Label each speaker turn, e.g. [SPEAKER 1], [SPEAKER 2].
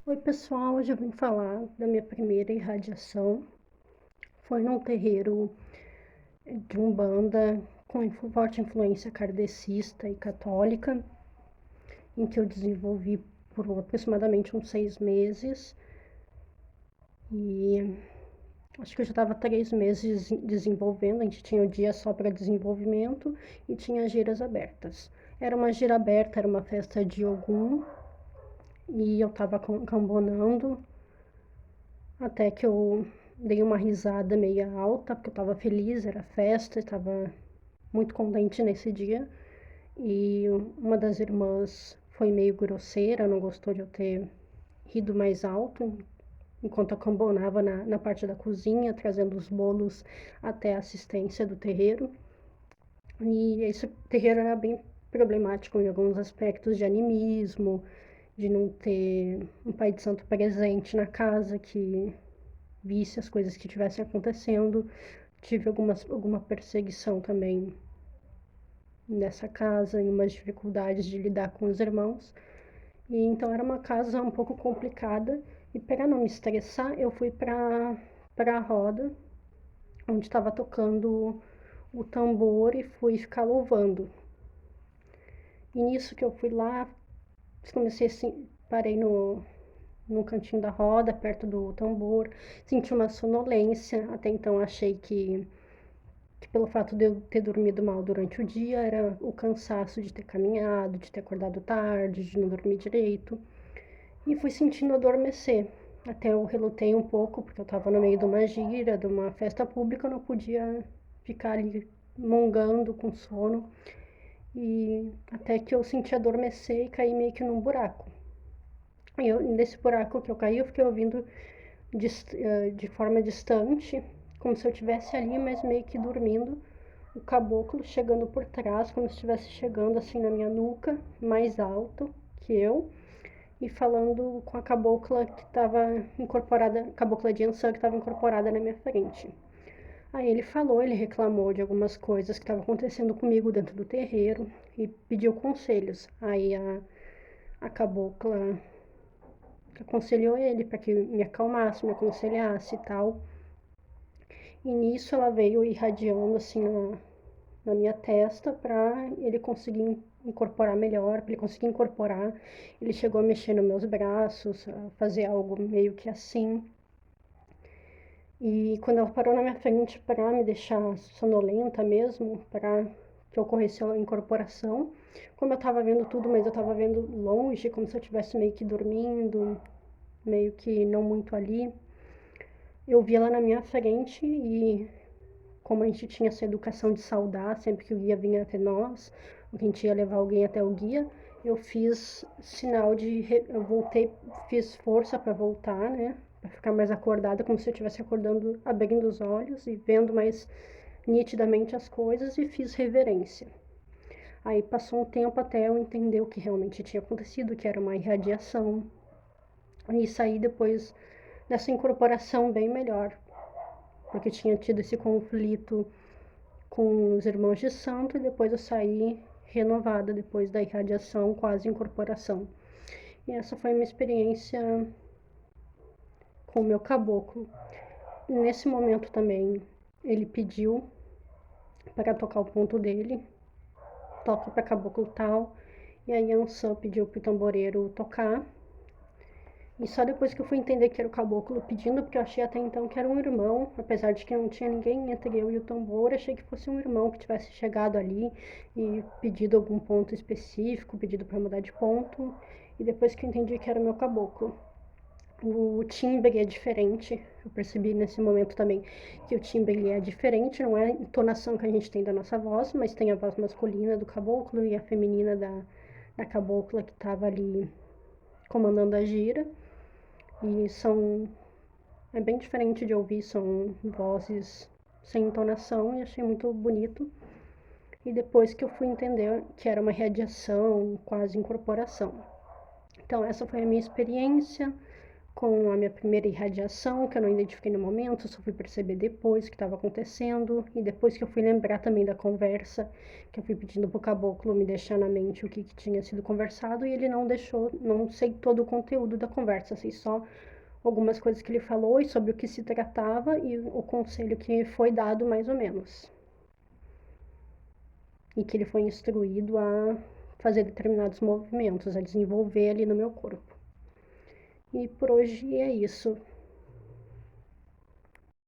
[SPEAKER 1] Oi, pessoal, hoje eu vim falar da minha primeira irradiação. Foi num terreiro de Umbanda com forte influência kardecista e católica, em que eu desenvolvi por aproximadamente uns 6 meses. E acho que eu já estava 3 meses desenvolvendo, a gente tinha o dia só para desenvolvimento e tinha giras abertas. Era uma gira aberta, era uma festa de Ogum, e eu estava cambonando. Até que eu dei uma risada meio alta, porque eu tava feliz, era festa, estava muito contente nesse dia. E uma das irmãs foi meio grosseira, não gostou de eu ter rido mais alto, enquanto eu cambonava na parte da cozinha, trazendo os bolos até a assistência do terreiro. E esse terreiro era bem problemático em alguns aspectos de animismo, de não ter um pai de santo presente na casa que visse as coisas que estivessem acontecendo. Tive alguma perseguição também nessa casa e umas dificuldades de lidar com os irmãos. E então era uma casa um pouco complicada. E para não me estressar, eu fui para a roda, onde estava tocando o tambor, e fui ficar louvando. E nisso que eu fui lá, comecei assim, parei no cantinho da roda, perto do tambor, senti uma sonolência. Até então achei que pelo fato de eu ter dormido mal durante o dia, era o cansaço de ter caminhado, de ter acordado tarde, de não dormir direito. E fui sentindo adormecer. Até eu relutei um pouco, porque eu estava no meio de uma gira, de uma festa pública, eu não podia ficar ali mongando com sono. E até que eu senti adormecer e caí meio que num buraco. E nesse buraco que eu caí, eu fiquei ouvindo de forma distante, como se eu estivesse ali, mas meio que dormindo, o caboclo chegando por trás, como se estivesse chegando assim na minha nuca, mais alto que eu, e falando com a cabocla que estava incorporada, cabocla de Ansan, que estava incorporada na minha frente. Aí ele falou, ele reclamou de algumas coisas que estavam acontecendo comigo dentro do terreiro e pediu conselhos. Aí a cabocla aconselhou ele para que me acalmasse, me aconselhasse e tal. E nisso ela veio irradiando assim na minha testa para ele conseguir incorporar melhor, para ele conseguir incorporar. Ele chegou a mexer nos meus braços, a fazer algo meio que assim. E quando ela parou na minha frente para me deixar sonolenta mesmo, para que ocorresse a incorporação, como eu estava vendo tudo, mas eu estava vendo longe, como se eu estivesse meio que dormindo, meio que não muito ali. Eu vi ela na minha frente e, como a gente tinha essa educação de saudar sempre que o guia vinha até nós, ou que a gente ia levar alguém até o guia, eu fiz sinal eu voltei, fiz força para voltar, né? Para ficar mais acordada, como se eu estivesse acordando, abrindo os olhos e vendo mais nitidamente as coisas, e fiz reverência. Aí passou um tempo até eu entender o que realmente tinha acontecido, que era uma irradiação, e saí depois dessa incorporação bem melhor, porque tinha tido esse conflito com os irmãos de santo, e depois eu saí renovada depois da irradiação, quase incorporação. E essa foi a minha experiência com o meu caboclo. Nesse momento também ele pediu para tocar o ponto dele, toca para caboclo tal, e aí a Ansan pediu pro tamboreiro tocar. E só depois que eu fui entender que era o caboclo pedindo, porque eu achei até então que era um irmão, apesar de que não tinha ninguém entre eu e o tambor, achei que fosse um irmão que tivesse chegado ali e pedido algum ponto específico, pedido para mudar de ponto. E depois que eu entendi que era o meu caboclo. O timbre é diferente, eu percebi nesse momento também que o timbre é diferente, não é a entonação que a gente tem da nossa voz, mas tem a voz masculina do caboclo e a feminina da cabocla que estava ali comandando a gira. E é bem diferente de ouvir, são vozes sem entonação, e achei muito bonito. E depois que eu fui entender que era uma radiação, quase incorporação. Então essa foi a minha experiência com a minha primeira irradiação, que eu não identifiquei no momento, só fui perceber depois o que estava acontecendo, e depois que eu fui lembrar também da conversa, que eu fui pedindo pro caboclo me deixar na mente o que tinha sido conversado, e ele não deixou, não sei todo o conteúdo da conversa, sei só algumas coisas que ele falou e sobre o que se tratava e o conselho que foi dado mais ou menos. E que ele foi instruído a fazer determinados movimentos, a desenvolver ali no meu corpo. E por hoje é isso.